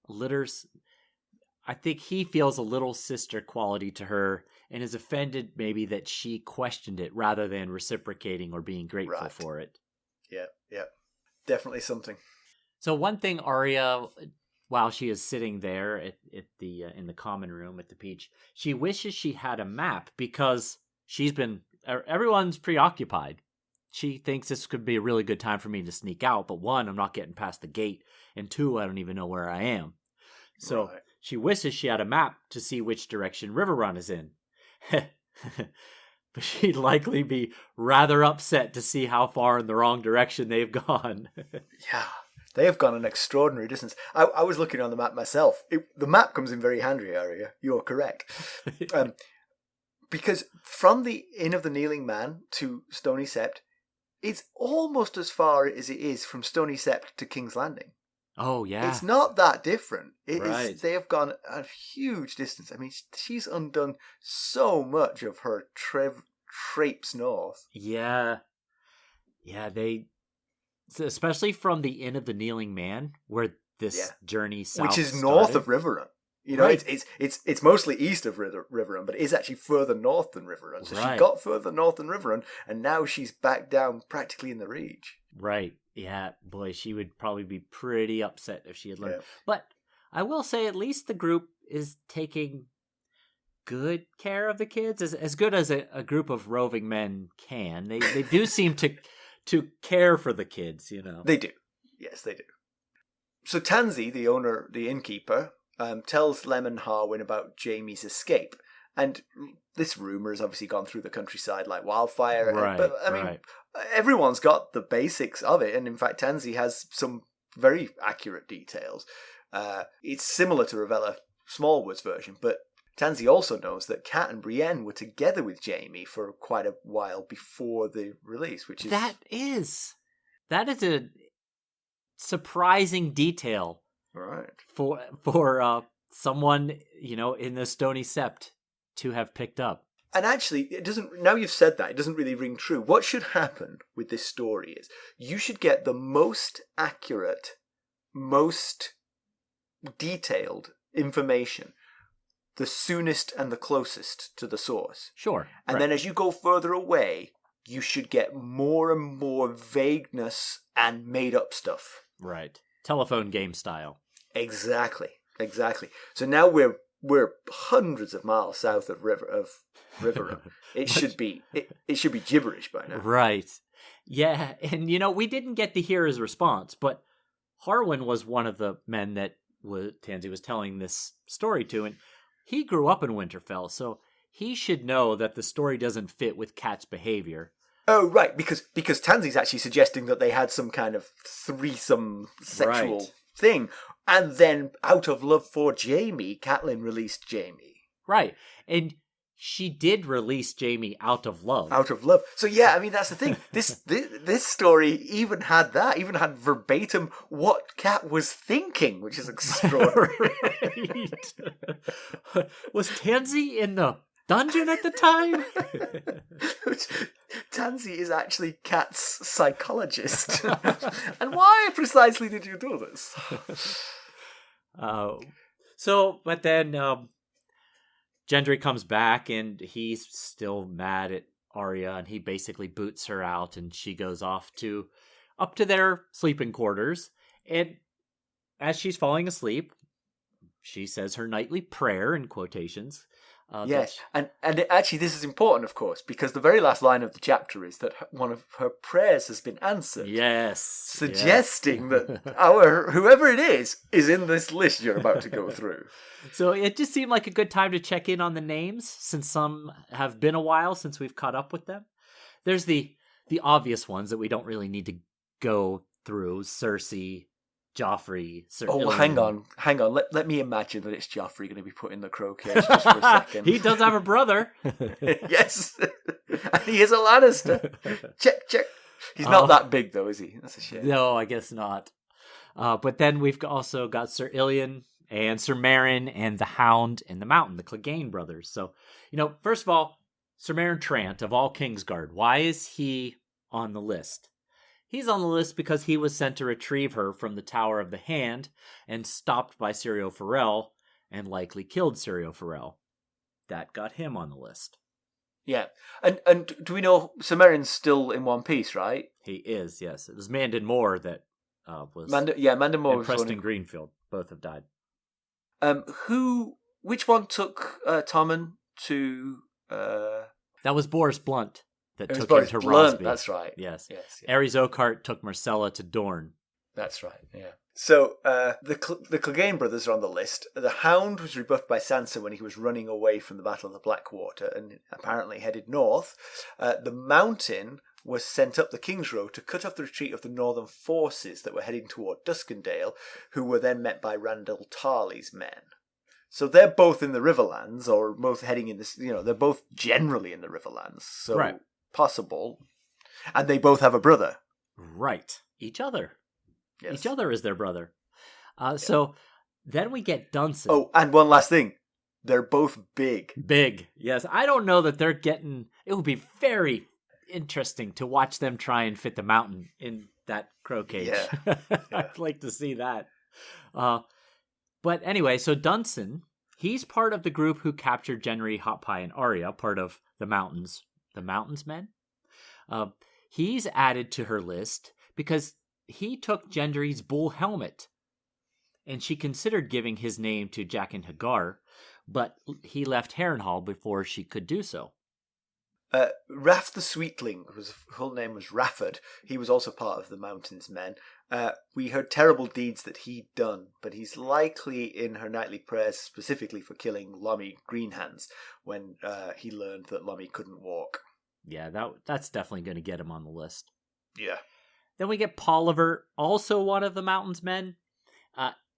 I think he feels a little sister quality to her and is offended maybe that she questioned it rather than reciprocating or being grateful for it. Yeah. Definitely something. So one thing Arya, while she is sitting there at the in the common room at the beach, she wishes she had a map, because everyone's preoccupied. She thinks this could be a really good time for me to sneak out, but one, I'm not getting past the gate, and two, I don't even know where I am. So she wishes she had a map to see which direction Riverrun is in. But she'd likely be rather upset to see how far in the wrong direction they've gone. Yeah. They have gone an extraordinary distance. I was looking on the map myself. The map comes in very handy, Arya. You're correct. Because from the Inn of the Kneeling Man to Stoney Sept, it's almost as far as it is from Stoney Sept to King's Landing. Oh, yeah. It's not that different. Right. They have gone a huge distance. I mean, she's undone so much of her traipse north. Yeah. Yeah, especially from the Inn of the Kneeling Man, where this journey south, which is started. north of Riverrun. It's mostly east of Riverrun, but it is actually further north than Riverrun. So she got further north than Riverrun, and now she's back down practically in the Reach. Right. Yeah, boy, she would probably be pretty upset if she had learned. Yeah. But I will say, at least the group is taking good care of the kids, as good as a group of roving men can. They do seem to care for the kids, They do. Yes, they do. So Tansy, the innkeeper, tells Lemon Harwin about Jaime's escape. And this rumour has obviously gone through the countryside like wildfire. Right, but, I mean, everyone's got the basics of it, and in fact, Tansy has some very accurate details. It's similar to Ravella Smallwood's version, but Tansy also knows that Kat and Brienne were together with Jaime for quite a while before the release, which is... That is a surprising detail. Right. For someone, in the Stoney Sept to have picked up. And actually, it doesn't... Now you've said that, it doesn't really ring true. What should happen with this story is you should get the most accurate, most detailed information the soonest and the closest to the source. Sure. And then as you go further away, you should get more and more vagueness and made up stuff. Right. Telephone game style. Exactly. So now we're hundreds of miles south of Riverrun. It should be gibberish by now. Right. Yeah, and we didn't get to hear his response, but Harwin was one of the men that Tansy was telling this story to, and he grew up in Winterfell, so he should know that the story doesn't fit with Kat's behavior. Oh, right, because Tansy's actually suggesting that they had some kind of threesome sexual thing, and then out of love for Jaime, Catelyn released Jaime. Right, and she did release Jaime out of love. Out of love. So yeah, I mean, that's the thing. This story even had verbatim what Kat was thinking, which is extraordinary. Right. Was Tansy in the dungeon at the time? Tansy is actually Kat's psychologist. And why precisely did you do this? But then Gendry comes back and he's still mad at Arya, and he basically boots her out, and she goes up to their sleeping quarters, and as she's falling asleep, she says her nightly prayer in quotations. Yes, and actually this is important, of course, because the very last line of the chapter is that one of her prayers has been answered. Yes. Suggesting that whoever it is in this list you're about to go through. So it just seemed like a good time to check in on the names, since some have been a while since we've caught up with them. There's the obvious ones that we don't really need to go through. Cersei, Joffrey, Sir Ilyn. hang on. Let me imagine that it's Joffrey going to be put in the crow cage just for a second. He does have a brother. Yes. And he is a Lannister. Check. He's not that big, though, is he? That's a shame. No, I guess not. But then we've also got Sir Ilyn and Sir Meryn and the Hound and the Mountain, the Clegane brothers. So, first of all, Sir Meryn Trant of all Kingsguard, why is he on the list? He's on the list because he was sent to retrieve her from the Tower of the Hand and stopped by Syrio Forel and likely killed Syrio Forel. That got him on the list. Yeah. And do we know Sir Meryn's still in one piece, right? He is, yes. It was Mandon Moore that was... Mandon Moore and Preston Greenfield. Both have died. Which one took Tommen to... That was Boris Blunt. That it took was him to Blunt, Rosby. that's right. Yes. Yes. Ares Oakheart took Marcella to Dorne. That's right, yeah. So, the Clegane brothers are on the list. The Hound was rebuffed by Sansa when he was running away from the Battle of the Blackwater and apparently headed north. The Mountain was sent up the King's Road to cut off the retreat of the northern forces that were heading toward Duskendale, who were then met by Randall Tarley's men. So they're both in the Riverlands, or both heading in this, they're both generally in the Riverlands. So right. Possible. And they both have a brother. Right. Each other. Yes. Each other is their brother. So then we get Dunson. Oh, and one last thing. They're both big. Big. Yes. I don't know that they're getting... It would be very interesting to watch them try and fit the Mountain in that crow cage. Yeah. I'd like to see that. But anyway, so Dunson, he's part of the group who captured Gendry, Hot Pie, and Arya, part of the Mountains Men. He's added to her list because he took Gendry's bull helmet, and she considered giving his name to Jaqen H'ghar, but he left Harrenhal before she could do so. Raff the Sweetling, whose full name was Rafford, he was also part of the Mountains Men. We heard terrible deeds that he'd done, but he's likely in her nightly prayers specifically for killing Lommie Greenhands when he learned that Lommie couldn't walk. Yeah, that's definitely going to get him on the list. Yeah. Then we get Polliver, also one of the Mountain's men.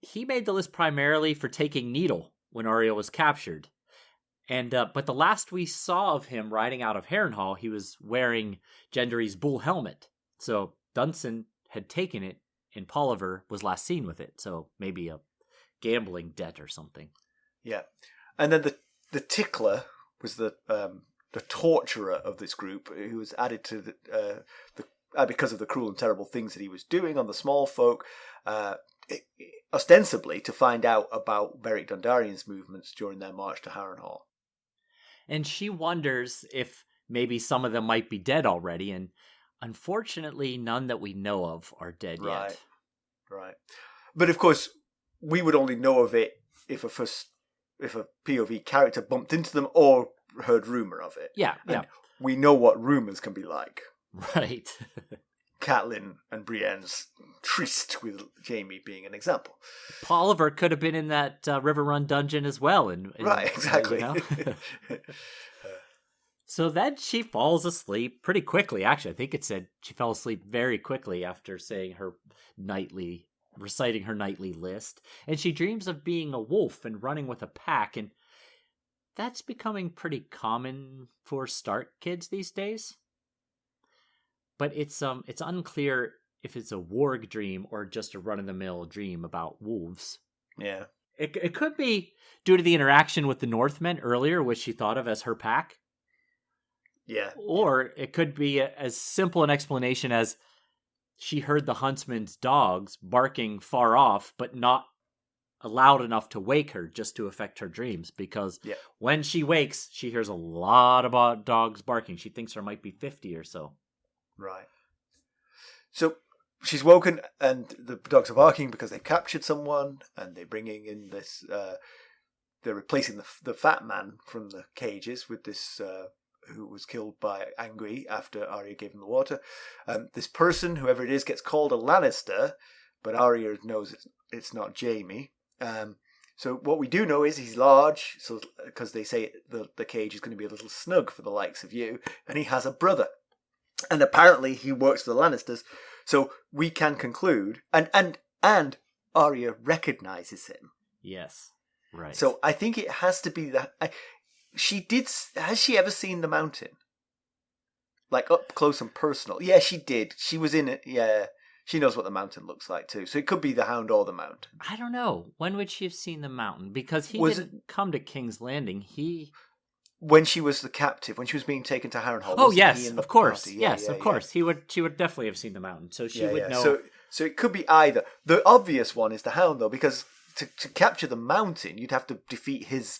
He made the list primarily for taking Needle when Arya was captured. And but the last we saw of him riding out of Harrenhal, he was wearing Gendry's bull helmet. So Dunsen had taken it, and Polliver was last seen with it. So maybe a gambling debt or something. Yeah. And then the tickler was the torturer of this group, who was added to the because of the cruel and terrible things that he was doing on the small folk, ostensibly to find out about Beric Dondarrion's movements during their march to Harrenhal. And she wonders if maybe some of them might be dead already, and unfortunately none that we know of are dead yet. Right. But of course, we would only know of it if a POV character bumped into them or heard rumour of it. Yeah. We know what rumours can be like. Right. Catelyn and Brienne's tryst with Jaime being an example. Polliver could have been in that River Run dungeon as well. Right, exactly. So then she falls asleep pretty quickly. Actually, I think it said she fell asleep very quickly after reciting her nightly list. And she dreams of being a wolf and running with a pack. And that's becoming pretty common for Stark kids these days. But it's unclear if it's a warg dream or just a run-of-the-mill dream about wolves. Yeah. It could be due to the interaction with the Northmen earlier, which she thought of as her pack. Yeah. Or it could be as simple an explanation as she heard the huntsman's dogs barking far off, but not loud enough to wake her, just to affect her dreams. Because when she wakes, she hears a lot about dogs barking. She thinks there might be 50 or so. Right. So she's woken and the dogs are barking because they captured someone and they're bringing in this, they're replacing the fat man from the cages with this, who was killed by Anguy after Arya gave him the water. This person, whoever it is, gets called a Lannister, but Arya knows it's not Jaime. So what we do know is he's large, so because they say the cage is going to be a little snug for the likes of you, and he has a brother. And apparently he works for the Lannisters, so we can conclude, and Arya recognizes him. Yes, right. So I think it has to be that. Has she ever seen the mountain? Like up close and personal? Yeah, she did. She was in it. Yeah, she knows what the mountain looks like too. So it could be the Hound or the mountain. I don't know. When would she have seen the mountain? Because he didn't come to King's Landing. When she was the captive, when she was being taken to Harrenhal. Oh yes, of course. Yes, of course. She would definitely have seen the mountain, so she would know. So it could be either. The obvious one is the Hound, though, because to capture the mountain, you'd have to defeat his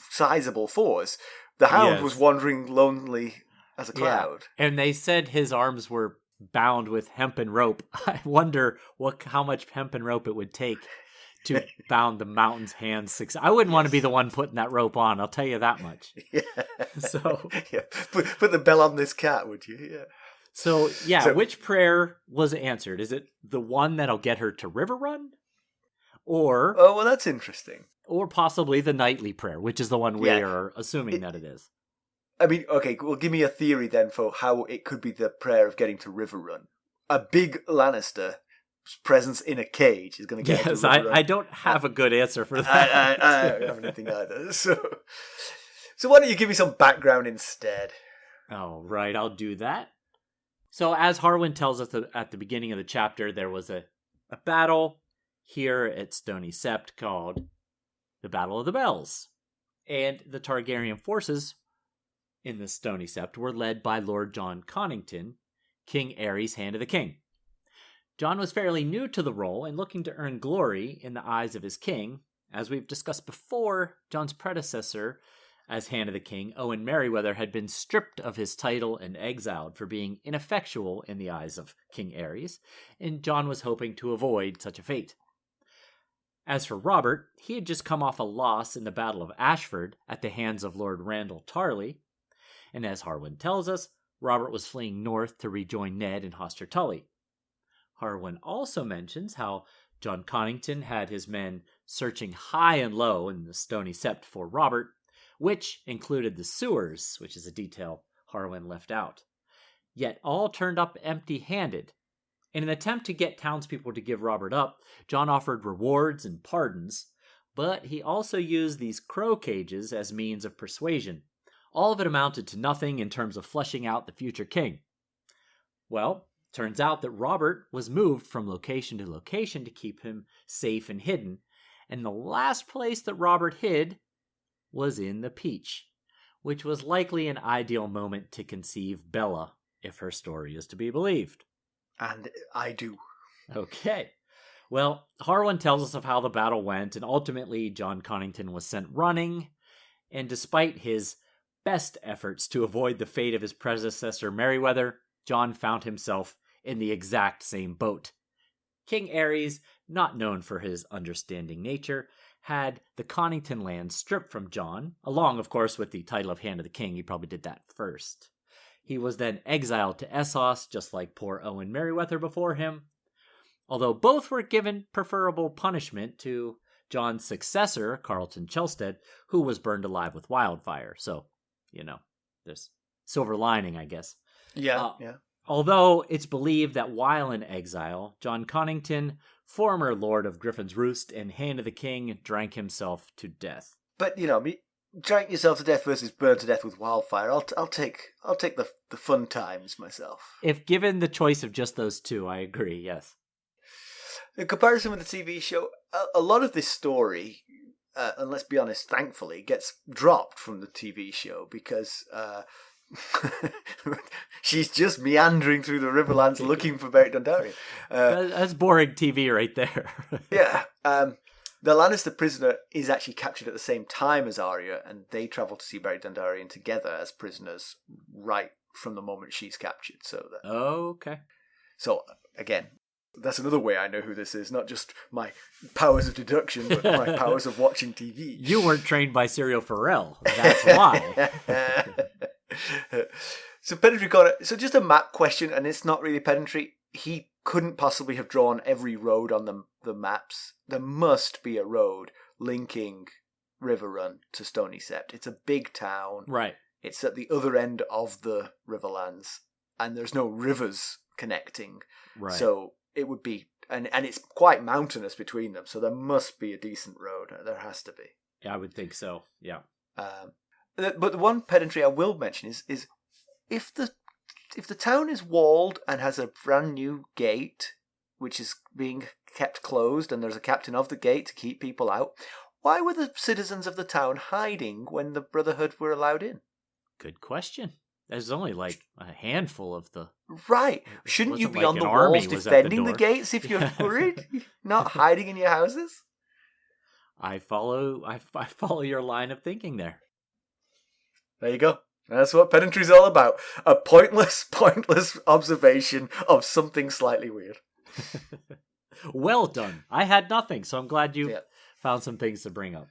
sizable force. The Hound was wandering lonely as a cloud, and they said his arms were bound with hempen rope. I wonder how much hempen rope it would take to bound the mountain's hands. I wouldn't want to be the one putting that rope on, I'll tell you that much. Yeah. So put the bell on this cat, would you? Yeah. So which prayer was answered? Is it the one that'll get her to River Run? Or well, that's interesting. Or possibly the nightly prayer, which is the one we are assuming that it is. I mean, okay, well, give me a theory then for how it could be the prayer of getting to River Run. A big Lannister presence in a cage is going to get Yes, I don't have a good answer for that. I don't have anything either. So why don't you give me some background instead? Oh, right, I'll do that. So as Harwin tells us at the beginning of the chapter, there was a battle here at Stoney Sept called the Battle of the Bells. And the Targaryen forces in the Stoney Sept were led by Lord John Connington, King Aerys' Hand of the King. John was fairly new to the role and looking to earn glory in the eyes of his king. As we've discussed before, John's predecessor as Hand of the King, Owen Merryweather, had been stripped of his title and exiled for being ineffectual in the eyes of King Aerys, and John was hoping to avoid such a fate. As for Robert, he had just come off a loss in the Battle of Ashford at the hands of Lord Randall Tarley, and as Harwin tells us, Robert was fleeing north to rejoin Ned and Hoster Tully. Harwin also mentions how John Connington had his men searching high and low in the Stoney Sept for Robert, which included the sewers, which is a detail Harwin left out. Yet all turned up empty-handed. In an attempt to get townspeople to give Robert up, Jon offered rewards and pardons, but he also used these crow cages as means of persuasion. All of it amounted to nothing in terms of fleshing out the future king. Well, turns out that Robert was moved from location to location to keep him safe and hidden, and the last place that Robert hid was in the Peach, which was likely an ideal moment to conceive Bella, if her story is to be believed. And I do. Okay. Well, Harwin tells us of how the battle went, and ultimately Jon Connington was sent running, and despite his best efforts to avoid the fate of his predecessor Merryweather, Jon found himself in the exact same boat. King Aerys, not known for his understanding nature, had the Connington land stripped from Jon, along, of course, with the title of Hand of the King. He probably did that first. He was then exiled to Essos, just like poor Owen Merryweather before him, although both were given preferable punishment to Jon's successor, Carlton Chelstead, who was burned alive with wildfire. So, there's silver lining, I guess. Yeah. Although it's believed that while in exile, Jon Connington, former Lord of Griffin's Roost and Hand of the King, drank himself to death. But, drank yourself to death versus burned to death with wildfire. I'll take the fun times myself. If given the choice of just those two, I agree, yes. In comparison with the TV show, a lot of this story, and let's be honest, thankfully, gets dropped from the TV show because she's just meandering through the Riverlands looking for Beric Dondarion. That's boring TV right there. Yeah. The Lannister prisoner is actually captured at the same time as Arya, and they travel to see Beric Dondarion together as prisoners right from the moment she's captured. Okay. So, again, that's another way I know who this is, not just my powers of deduction, but my powers of watching TV. You weren't trained by Serial Pharrell. That's why. So, pedantry corner. So, just a map question, and it's not really pedantry. He couldn't possibly have drawn every road on the maps. There must be a road linking Riverrun to Stoney Sept. It's a big town. Right. It's at the other end of the Riverlands, and there's no rivers connecting. Right. So it would be, and it's quite mountainous between them, so there must be a decent road. There has to be. Yeah, I would think so, yeah. But the one pedantry I will mention is if the town is walled and has a brand new gate, which is being kept closed, and there's a captain of the gate to keep people out, why were the citizens of the town hiding when the Brotherhood were allowed in? Good question. There's only like a handful of the... Right. Shouldn't you be like on the army walls was defending at the gates if you're worried? Not hiding in your houses? I follow your line of thinking there. There you go. That's what pedantry's all about. A pointless observation of something slightly weird. Well done. I had nothing, so I'm glad you found some things to bring up.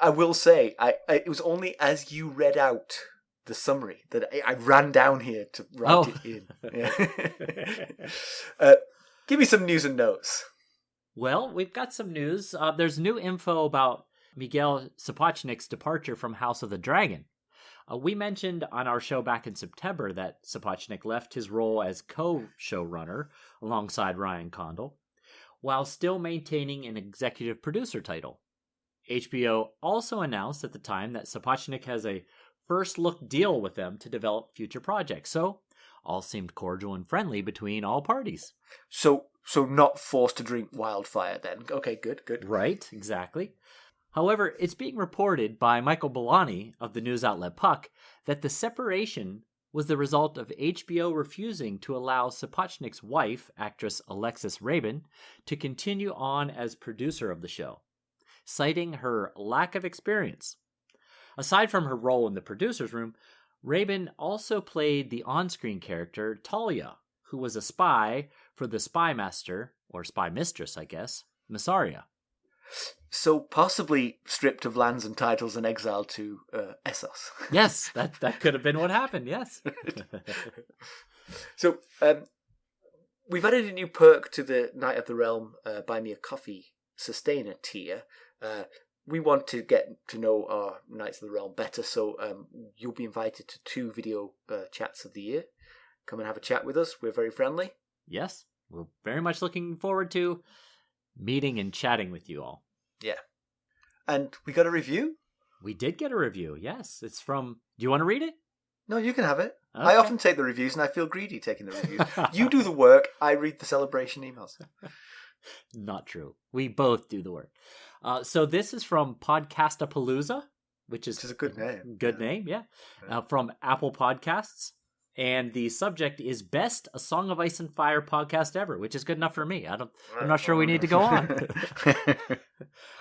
I will say, it was only as you read out the summary that I ran down here to write it in. Yeah. Give me some news and notes. Well, we've got some news. There's new info about Miguel Sapochnik's departure from House of the Dragon. We mentioned on our show back in September that Sapochnik left his role as co-showrunner alongside Ryan Condal, while still maintaining an executive producer title. HBO also announced at the time that Sapochnik has a first-look deal with them to develop future projects, so all seemed cordial and friendly between all parties. So not forced to drink wildfire then. Okay, good. Right, exactly. However, it's being reported by Michael Bellani of the news outlet Puck that the separation was the result of HBO refusing to allow Sapochnik's wife, actress Alexis Rabin, to continue on as producer of the show, citing her lack of experience. Aside from her role in the producer's room, Rabin also played the on-screen character Talia, who was a spy for the spy master, or spy mistress, I guess, Missaria. So possibly stripped of lands and titles and exiled to Essos. Yes, that could have been what happened, yes. So we've added a new perk to the Knight of the Realm Buy Me a Coffee Sustainer tier. we want to get to know our Knights of the Realm better, so you'll be invited to 2 video chats of the year. Come and have a chat with us. We're very friendly. Yes, we're very much looking forward to meeting and chatting with you all. Yeah. And we got a review? We did get a review, yes. It's from... Do you want to read it? No, you can have it. Okay. I often take the reviews, and I feel greedy taking the reviews. You do the work, I read the celebration emails. Not true. We both do the work. So this is from Podcastapalooza, which is a good name. Good name, yeah. From Apple Podcasts. And the subject is Best A Song of Ice and Fire podcast ever, which is good enough for me. I'm not sure we need to go on.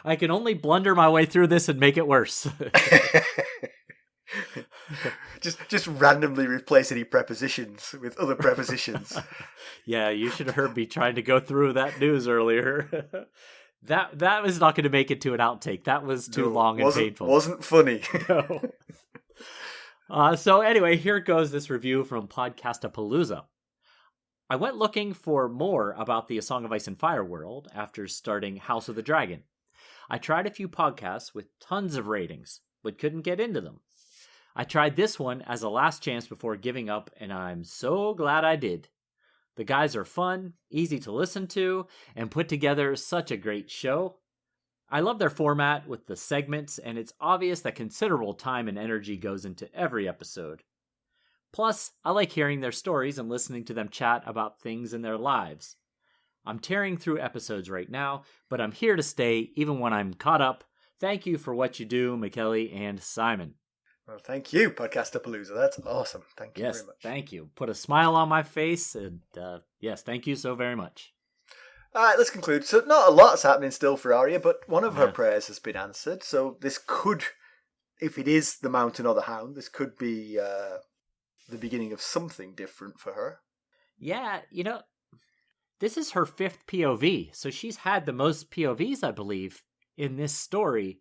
I can only blunder my way through this and make it worse. just randomly replace any prepositions with other prepositions. Yeah, you should have heard me trying to go through that news earlier. That was not going to make it to an outtake. That was too long and painful. Wasn't funny. No. So anyway, here goes this review from Podcastapalooza. I went looking for more about the A Song of Ice and Fire world after starting House of the Dragon. I tried a few podcasts with tons of ratings, but couldn't get into them. I tried this one as a last chance before giving up, and I'm so glad I did. The guys are fun, easy to listen to, and put together such a great show. I love their format with the segments, and it's obvious that considerable time and energy goes into every episode. Plus, I like hearing their stories and listening to them chat about things in their lives. I'm tearing through episodes right now, but I'm here to stay even when I'm caught up. Thank you for what you do, Mackelly and Simon. Well, thank you, Podcastapalooza. That's awesome. Thank you very much. Thank you. Put a smile on my face, and yes, thank you so very much. All right, let's conclude. So not a lot's happening still for Arya, but one of her prayers has been answered. So this could, if it is the Mountain or the Hound, this could be the beginning of something different for her. Yeah, this is her 5th POV, so she's had the most POVs, I believe, in this story,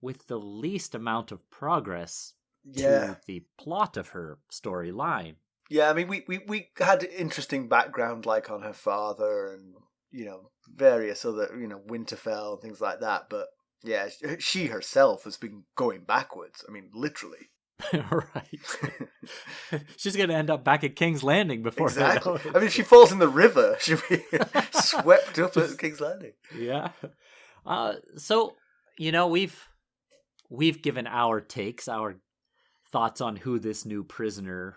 with the least amount of progress to the plot of her storyline. Yeah, I mean, we had interesting background, like on her father and, various other, Winterfell and things like that. But yeah, she herself has been going backwards. I mean, literally. Right. She's going to end up back at King's Landing before exactly. I mean, if she falls in the river, she'll be swept up at King's Landing. Yeah. So, we've given our takes, our thoughts on who this new prisoner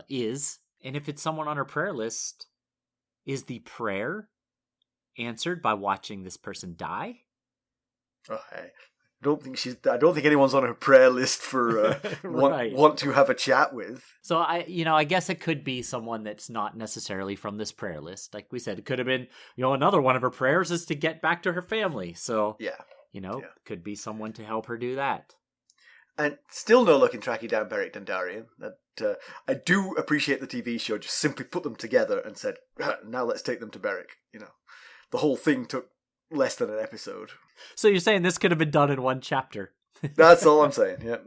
is. And if it's someone on her prayer list, is the prayer answered by watching this person die? Oh, I don't think anyone's on her prayer list for right. want to have a chat with. So I guess it could be someone that's not necessarily from this prayer list. Like we said, it could have been, another one of her prayers is to get back to her family. So could be someone to help her do that. And still no luck in tracking down Beric Dondarion. I do appreciate the TV show just simply put them together and said, now let's take them to Beric. The whole thing took less than an episode. So you're saying this could have been done in one chapter? That's all I'm saying, yeah.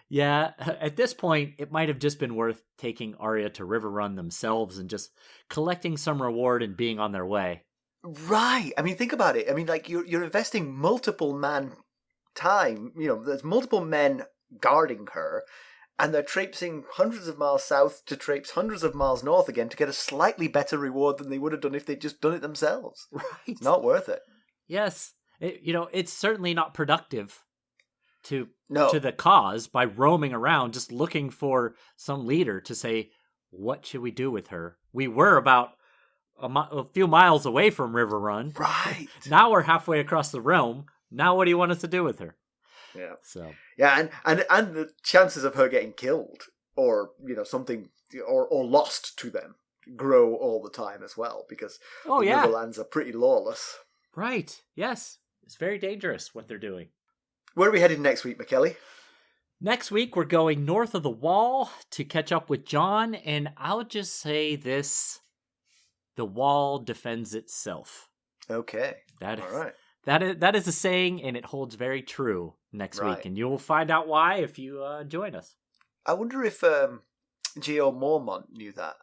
Yeah, at this point, it might have just been worth taking Arya to Riverrun themselves and just collecting some reward and being on their way. Right. I mean, think about it. I mean, like, you're investing multiple man time. There's multiple men guarding her, and they're traipsing hundreds of miles south to traipse hundreds of miles north again to get a slightly better reward than they would have done if they'd just done it themselves. Right. It's not worth it. Yes. It's certainly not productive to the cause by roaming around just looking for some leader to say, what should we do with her? We were about a few miles away from Riverrun. Right. Now we're halfway across the realm. Now what do you want us to do with her? Yeah. So. Yeah, and the chances of her getting killed or something or lost to them grow all the time as well because the Riverlands are pretty lawless. Right. Yes. It's very dangerous what they're doing. Where are we headed next week, Mackelly? Next week we're going north of the Wall to catch up with Jon, and I'll just say this: the Wall defends itself. Okay. All right. That is a saying, and it holds very true next week, and you'll find out why if you join us. I wonder if Geo Mormont knew that.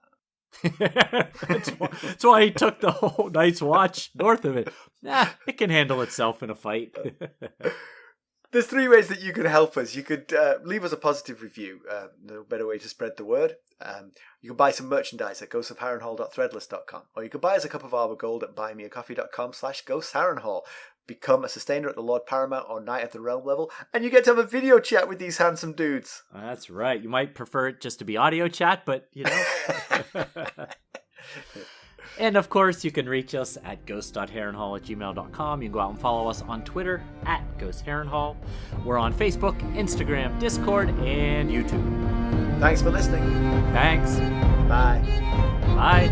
That's why he took the whole Night's Watch north of it. It can handle itself in a fight. There's 3 ways that you could help us. You could leave us a positive review. No better way to spread the word. You can buy some merchandise at ghostsofharrenhal.threadless.com, or you can buy us a cup of Arbor Gold at buymeacoffee.com/ghostsharrenhal. Become a sustainer at the Lord Paramount or Knight of the Realm level, and you get to have a video chat with these handsome dudes. That's right. You might prefer it just to be audio chat, but you know. And of course, you can reach us at ghost.harrenhal@gmail.com. You can go out and follow us on Twitter at @ghostharrenhal. We're on Facebook, Instagram, Discord, and YouTube. Thanks for listening. Thanks. Bye. Bye.